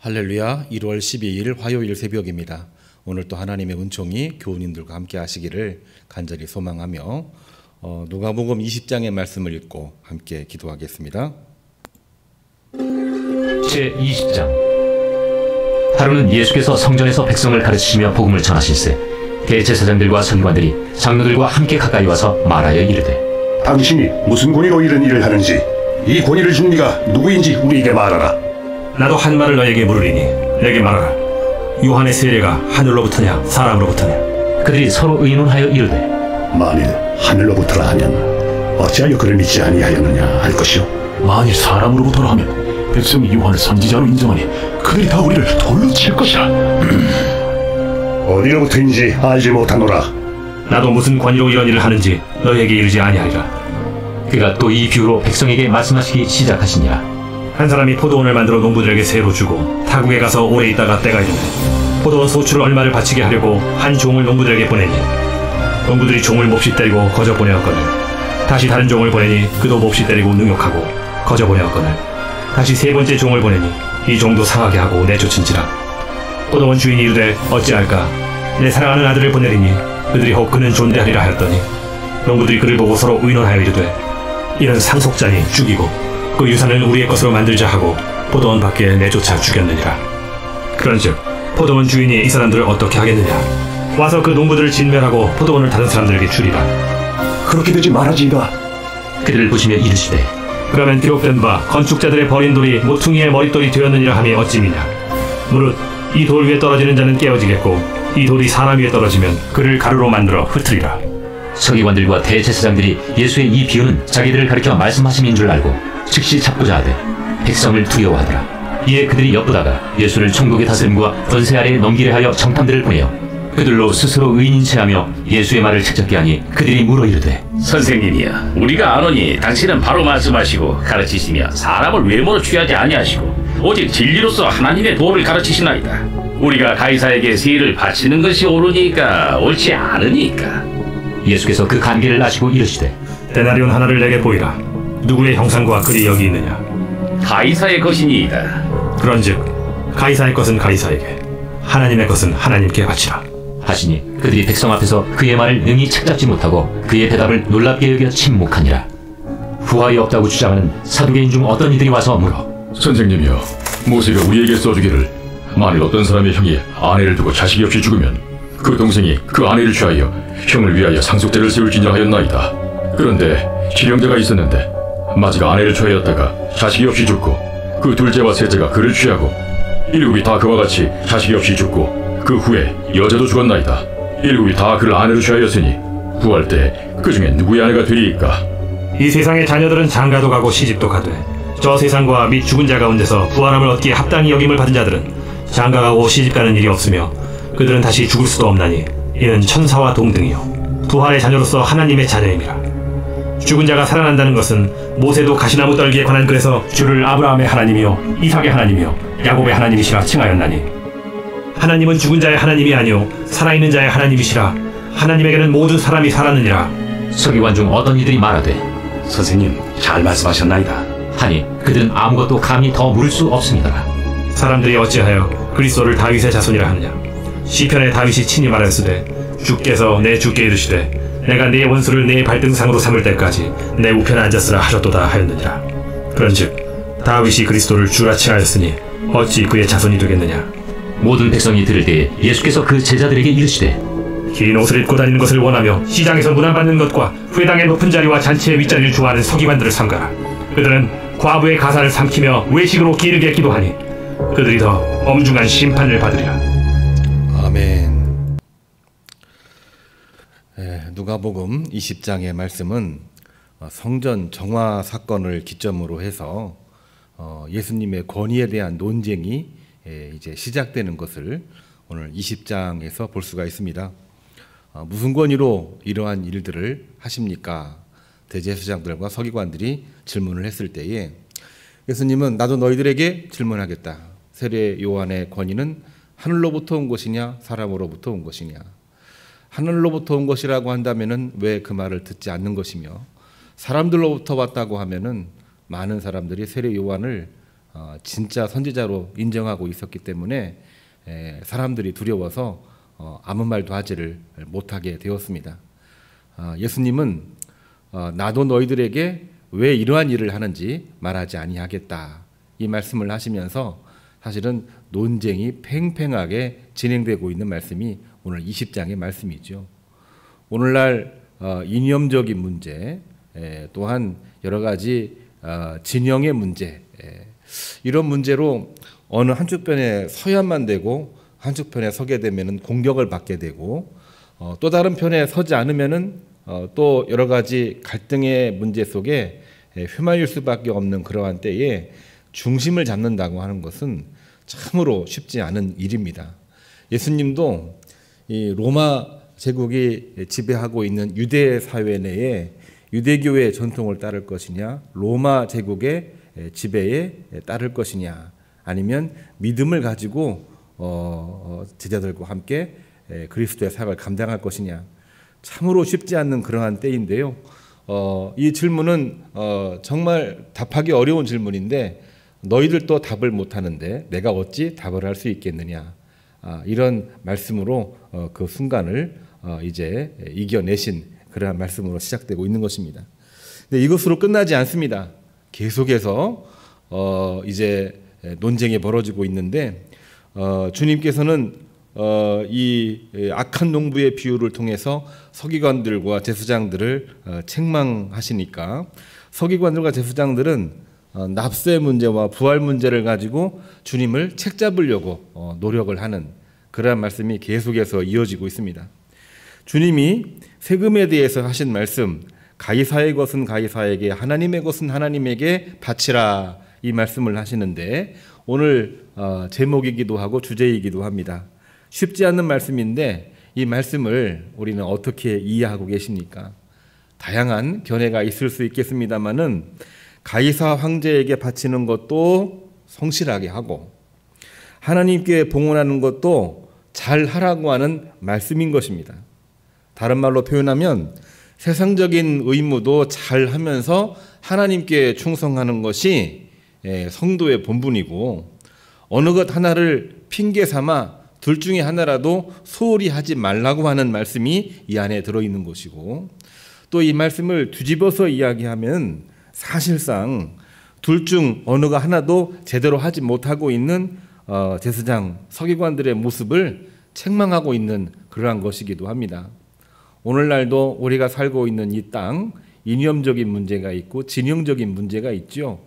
할렐루야, 1월 12일 화요일 새벽입니다. 오늘 또 하나님의 은총이 교우님들과 함께 하시기를 간절히 소망하며 누가복음 20장의 말씀을 읽고 함께 기도하겠습니다. 제20장. 하루는 예수께서 성전에서 백성을 가르치시며 복음을 전하실세 대제사장들과 서기관들이 장로들과 함께 가까이 와서 말하여 이르되, 당신이 무슨 권위로 이런 일을 하는지, 이 권위를 준 네가 누구인지 우리에게 말하라. 나도 한 말을 너에게 물으리니 내게 말하라. 요한의 세례가 하늘로부터냐 사람으로부터냐? 그들이 서로 의논하여 이르되, 만일 하늘로부터라 하면 어찌하여 그를 믿지 아니하였느냐 할 것이요, 만일 사람으로부터라 하면 백성이 요한을 선지자로 인정하니 그들이 다 우리를 돌로 칠 것이라. 어디로부터인지 알지 못하노라. 나도 무슨 권위로 이런 일을 하는지 너에게 이르지 아니하리라. 그가 또 이 비유로 백성에게 말씀하시기 시작하시니라. 한 사람이 포도원을 만들어 농부들에게 새로 주고 타국에 가서 오래 있다가 때가 이르매 포도원 소출을 얼마를 바치게 하려고 한 종을 농부들에게 보내니 농부들이 종을 몹시 때리고 거저 보내었거늘 다시 다른 종을 보내니 그도 몹시 때리고 능욕하고 거저 보내었거늘 다시 세 번째 종을 보내니 이 종도 상하게 하고 내쫓은지라. 포도원 주인이 이르되 어찌할까? 내 사랑하는 아들을 보내리니 그들이 혹 그는 존대하리라 하였더니 농부들이 그를 보고 서로 의논하여 이르되, 이는 상속자니 죽이고 그 유산을 우리의 것으로 만들자 하고 포도원 밖에 내쫓아 죽였느니라. 그런즉 포도원 주인이 이 사람들을 어떻게 하겠느냐? 와서 그 농부들을 진멸하고 포도원을 다른 사람들에게 주리라. 그렇게 되지 말아지이다. 그들을 보시며 이르시되, 그러면 기록된 바 건축자들의 버린 돌이 모퉁이의 머릿돌이 되었느니라 함이 어찌미냐? 무릇 이 돌 위에 떨어지는 자는 깨어지겠고 이 돌이 사람 위에 떨어지면 그를 가루로 만들어 흩으리라. 서기관들과 대제사장들이 예수의 이 비유는 자기들을 가리켜 말씀하심인 줄 알고 즉시 잡고자 하되 백성을 두려워하더라. 이에 그들이 엿보다가 예수를 천국의 다스림과 권세 아래에 넘기려 하여 정탐들을 보내어 그들로 스스로 의인인 체하며 예수의 말을 책잡게 하니 그들이 물어 이르되, 선생님이여, 우리가 아노니 당신은 바로 말씀하시고 가르치시며 사람을 외모로 취하지 아니하시고 오직 진리로서 하나님의 도를 가르치시나이다. 우리가 가이사에게 세를 바치는 것이 옳으니까 옳지 않으니까. 예수께서 그 관계를 아시고 이르시되, 데나리온 하나를 내게 보이라. 누구의 형상과 글이 여기 있느냐? 가이사의 것이니이다. 그런즉 가이사의 것은 가이사에게, 하나님의 것은 하나님께 바치라 하시니 그들이 백성 앞에서 그의 말을 능히 책잡지 못하고 그의 대답을 놀랍게 여겨 침묵하니라. 부활이 없다고 주장하는 사두개인 중 어떤 이들이 와서 물어, 선생님이여, 모세가 우리에게 써주기를 만일 어떤 사람의 형이 아내를 두고 자식이 없이 죽으면 그 동생이 그 아내를 취하여 형을 위하여 상속제를 세울지니라 하였나이다. 그런데 지령자가 있었는데 마지가 아내를 취하였다가 자식이 없이 죽고 그 둘째와 셋째가 그를 취하고 일곱이 다 그와 같이 자식이 없이 죽고 그 후에 여자도 죽었나이다. 일곱이 다 그를 아내로 취하였으니 구할 때 그 중에 누구의 아내가 되리이까? 이 세상의 자녀들은 장가도 가고 시집도 가되 저 세상과 및 죽은 자 가운데서 부활함을 얻기에 합당히 여김을 받은 자들은 장가가고 시집가는 일이 없으며 그들은 다시 죽을 수도 없나니 이는 천사와 동등이요 부활의 자녀로서 하나님의 자녀임이라. 죽은 자가 살아난다는 것은 모세도 가시나무 떨기에 관한 글에서 주를 아브라함의 하나님이요 이삭의 하나님이요 야곱의 하나님이시라 칭하였나니, 하나님은 죽은 자의 하나님이 아니요 살아있는 자의 하나님이시라. 하나님에게는 모든 사람이 살았느니라. 서기관 중 어떤 이들이 말하되, 선생님, 잘 말씀하셨나이다. 하니 그들은 아무것도 감히 더 물을 수 없습니다. 사람들이 어찌하여 그리스도를 다윗의 자손이라 하느냐? 시편에 다윗이 친히 말하였으되 주께서 내 주께 이르시되 내가 네 원수를 네 발등상으로 삼을 때까지 내 우편에 앉았으라 하셨도다 하였느니라. 그런즉 다윗이 그리스도를 주라 칭하였으니 어찌 그의 자손이 되겠느냐? 모든 백성이 들을 때에 예수께서 그 제자들에게 이르시되, 긴 옷을 입고 다니는 것을 원하며 시장에서 문안받는 것과 회당의 높은 자리와 잔치의 윗자리를 좋아하는 서기관들을 삼가라. 그들은 과부의 가사를 삼키며 외식으로 기르게 기도하니 그들이 더 엄중한 심판을 받으리라. 아멘. 누가복음 20장의 말씀은 성전 정화 사건을 기점으로 해서 예수님의 권위에 대한 논쟁이 이제 시작되는 것을 오늘 20장에서 볼 수가 있습니다. 무슨 권위로 이러한 일들을 하십니까? 대제사장들과 서기관들이 질문을 했을 때에 예수님은 나도 너희들에게 질문하겠다. 세례 요한의 권위는 하늘로부터 온 것이냐 사람으로부터 온 것이냐? 하늘로부터 온 것이라고 한다면은 왜 그 말을 듣지 않는 것이며, 사람들로부터 왔다고 하면은 많은 사람들이 세례 요한을 진짜 선지자로 인정하고 있었기 때문에 사람들이 두려워서 아무 말도 하지를 못하게 되었습니다. 예수님은 나도 너희들에게 왜 이러한 일을 하는지 말하지 아니하겠다 이 말씀을 하시면서 사실은 논쟁이 팽팽하게 진행되고 있는 말씀이 오늘 20장의 말씀이죠. 오늘날 이념적인 문제 또한 여러 가지 진영의 문제 이런 문제로 어느 한쪽 편에 서야만 되고 한쪽 편에 서게 되면은 공격을 받게 되고 또 다른 편에 서지 않으면은 또 여러 가지 갈등의 문제 속에 휘말릴 수밖에 없는 그러한 때에 중심을 잡는다고 하는 것은 참으로 쉽지 않은 일입니다. 예수님도 이 로마 제국이 지배하고 있는 유대 사회 내에 유대교의 전통을 따를 것이냐, 로마 제국의 지배에 따를 것이냐, 아니면 믿음을 가지고 제자들과 함께 그리스도의 사역을 감당할 것이냐, 참으로 쉽지 않는 그러한 때인데요. 이 질문은 정말 답하기 어려운 질문인데 너희들도 답을 못하는데 내가 어찌 답을 할 수 있겠느냐, 이런 말씀으로 그 순간을 이제 이겨내신 그러한 말씀으로 시작되고 있는 것입니다. 근데 이것으로 끝나지 않습니다. 계속해서 이제 논쟁이 벌어지고 있는데 주님께서는 이 악한 농부의 비유를 통해서 서기관들과 제사장들을 책망하시니까 서기관들과 제사장들은 납세 문제와 부활 문제를 가지고 주님을 책잡으려고 노력을 하는 그러한 말씀이 계속해서 이어지고 있습니다. 주님이 세금에 대해서 하신 말씀, 가이사의 것은 가이사에게, 하나님의 것은 하나님에게 바치라, 이 말씀을 하시는데 오늘 제목이기도 하고 주제이기도 합니다. 쉽지 않는 말씀인데 이 말씀을 우리는 어떻게 이해하고 계십니까? 다양한 견해가 있을 수 있겠습니다마는 가이사 황제에게 바치는 것도 성실하게 하고 하나님께 봉헌하는 것도 잘 하라고 하는 말씀인 것입니다. 다른 말로 표현하면 세상적인 의무도 잘 하면서 하나님께 충성하는 것이 성도의 본분이고 어느 것 하나를 핑계 삼아 둘 중에 하나라도 소홀히 하지 말라고 하는 말씀이 이 안에 들어있는 것이고 또 이 말씀을 뒤집어서 이야기하면 사실상 둘 중 어느가 하나도 제대로 하지 못하고 있는 제사장, 서기관들의 모습을 책망하고 있는 그러한 것이기도 합니다. 오늘날도 우리가 살고 있는 이 땅 이념적인 문제가 있고 진영적인 문제가 있죠.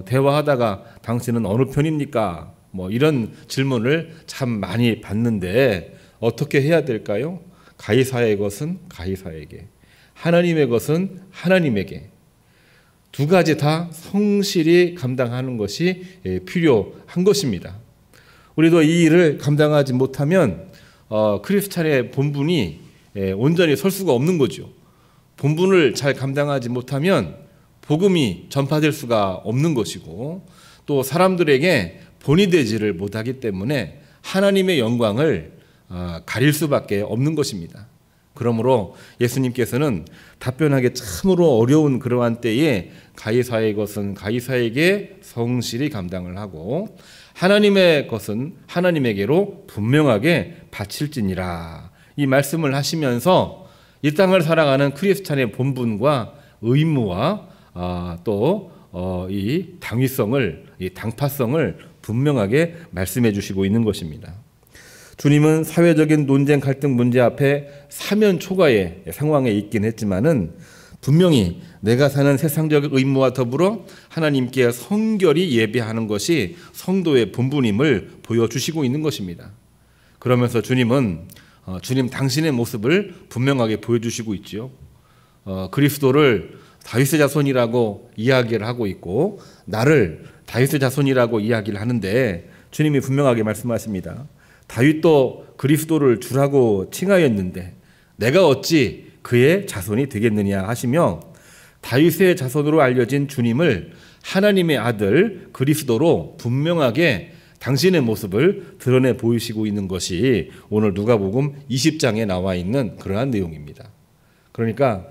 대화하다가 당신은 어느 편입니까? 뭐 이런 질문을 참 많이 받는데 어떻게 해야 될까요? 가이사의 것은 가이사에게, 하나님의 것은 하나님에게, 두 가지 다 성실히 감당하는 것이 필요한 것입니다. 우리도 이 일을 감당하지 못하면 크리스찬의 본분이 온전히 설 수가 없는 거죠. 본분을 잘 감당하지 못하면 복음이 전파될 수가 없는 것이고 또 사람들에게 본이 되지를 못하기 때문에 하나님의 영광을 가릴 수밖에 없는 것입니다. 그러므로 예수님께서는 답변하기 참으로 어려운 그러한 때에 가이사의 것은 가이사에게 성실히 감당을 하고 하나님의 것은 하나님에게로 분명하게 바칠지니라, 이 말씀을 하시면서 이 땅을 살아가는 크리스찬의 본분과 의무와 또 이 당위성을, 이 당파성을 분명하게 말씀해 주시고 있는 것입니다. 주님은 사회적인 논쟁 갈등 문제 앞에 사면 초과의 상황에 있긴 했지만은 분명히 내가 사는 세상적 의무와 더불어 하나님께 성결히 예배하는 것이 성도의 본분임을 보여주시고 있는 것입니다. 그러면서 주님은 주님 당신의 모습을 분명하게 보여주시고 있죠. 그리스도를 다윗의 자손이라고 이야기를 하고 있고 나를 다윗의 자손이라고 이야기를 하는데 주님이 분명하게 말씀하십니다. 다윗도 그리스도를 주라고 칭하였는데 내가 어찌 그의 자손이 되겠느냐 하시며 다윗의 자손으로 알려진 주님을 하나님의 아들 그리스도로 분명하게 당신의 모습을 드러내 보이시고 있는 것이 오늘 누가복음 20장에 나와 있는 그러한 내용입니다. 그러니까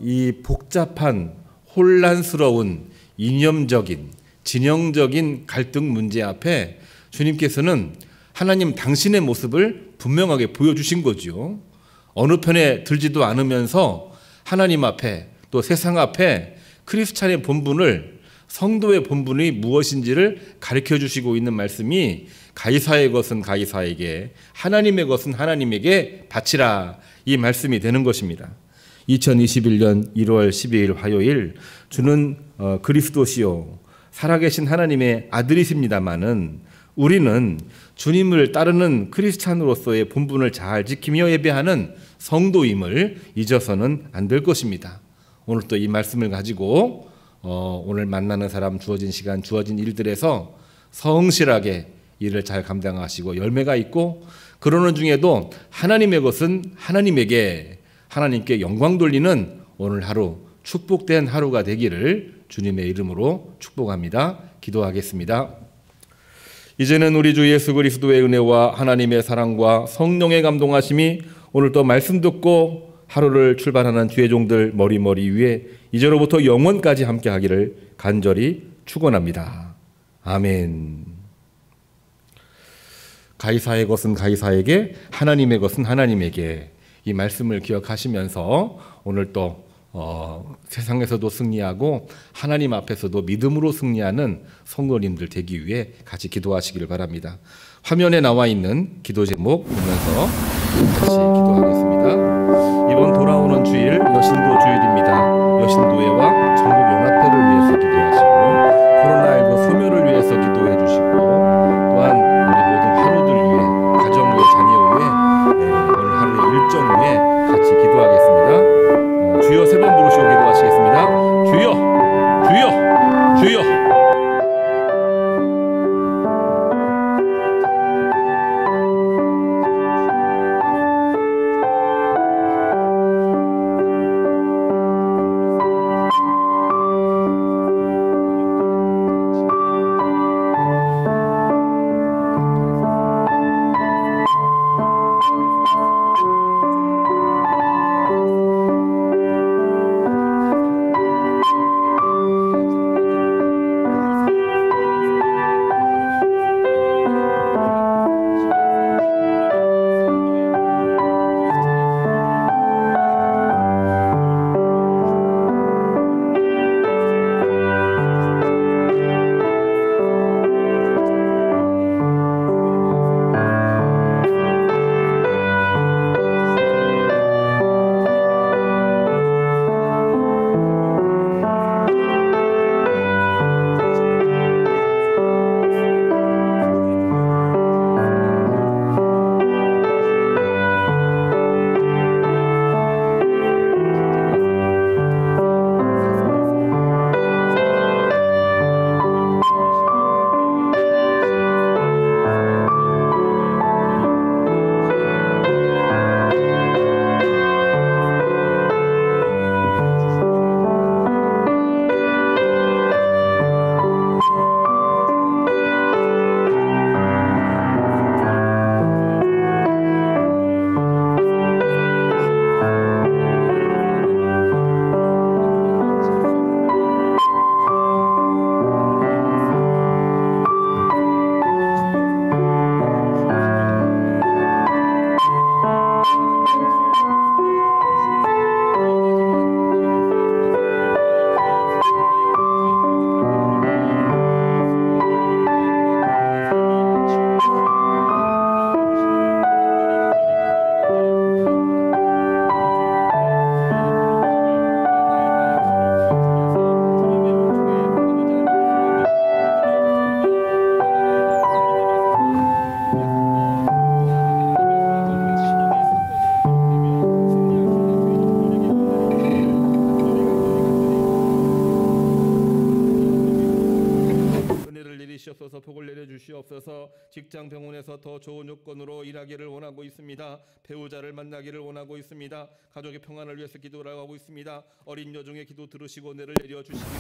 이 복잡한 혼란스러운 이념적인 진영적인 갈등 문제 앞에 주님께서는 하나님 당신의 모습을 분명하게 보여주신 거죠. 어느 편에 들지도 않으면서 하나님 앞에 또 세상 앞에 크리스찬의 본분을, 성도의 본분이 무엇인지를 가르쳐 주시고 있는 말씀이 가이사의 것은 가이사에게, 하나님의 것은 하나님에게 바치라, 이 말씀이 되는 것입니다. 2021년 1월 12일 화요일, 주는 그리스도시요 살아계신 하나님의 아들이십니다마는 우리는 주님을 따르는 크리스찬으로서의 본분을 잘 지키며 예배하는 성도임을 잊어서는 안 될 것입니다. 오늘 또 이 말씀을 가지고 오늘 만나는 사람, 주어진 시간, 주어진 일들에서 성실하게 일을 잘 감당하시고 열매가 있고, 그러는 중에도 하나님의 것은 하나님에게, 하나님께 영광 돌리는 오늘 하루, 축복된 하루가 되기를 주님의 이름으로 축복합니다. 기도하겠습니다. 이제는 우리 주 예수 그리스도의 은혜와 하나님의 사랑과 성령의 감동하심이 오늘 또 말씀 듣고 하루를 출발하는 주의 종들 머리머리 위에 이제로부터 영원까지 함께 하기를 간절히 축원합니다. 아멘. 가이사의 것은 가이사에게, 하나님의 것은 하나님에게, 이 말씀을 기억하시면서 오늘 또 세상에서도 승리하고 하나님 앞에서도 믿음으로 승리하는 성도님들 되기 위해 같이 기도하시기를 바랍니다. 화면에 나와 있는 기도 제목 보면서 같이 기도하겠습니다. 이번 돌아오는 주일 여신도 주일입니다. 여신도회와 전국연합회를 위해서 기도하시고, 코로나19 소멸을 위해서 기도해 주시고, 또한 우리 모든 하루들 위해, 가정 위해, 자녀 위해, 오늘 하루의 일정 위해 같이 기도하겠습니다. 주여 세 번 부르시고 기도하시겠습니다. 주여, 주여, 주여. 주시옵소서. 복을 내려주시옵소서. 직장 병원에서 더 좋은 요건으로 일하기를 원하고 있습니다. 배우자를 만나기를 원하고 있습니다. 가족의 평안을 위해서 기도를 하고 있습니다. 어린 여종의 기도 들으시고 은혜를 내려주시기를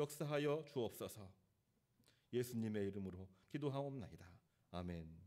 역사하여 주옵소서. 예수님의 이름으로 기도하옵나이다. 아멘.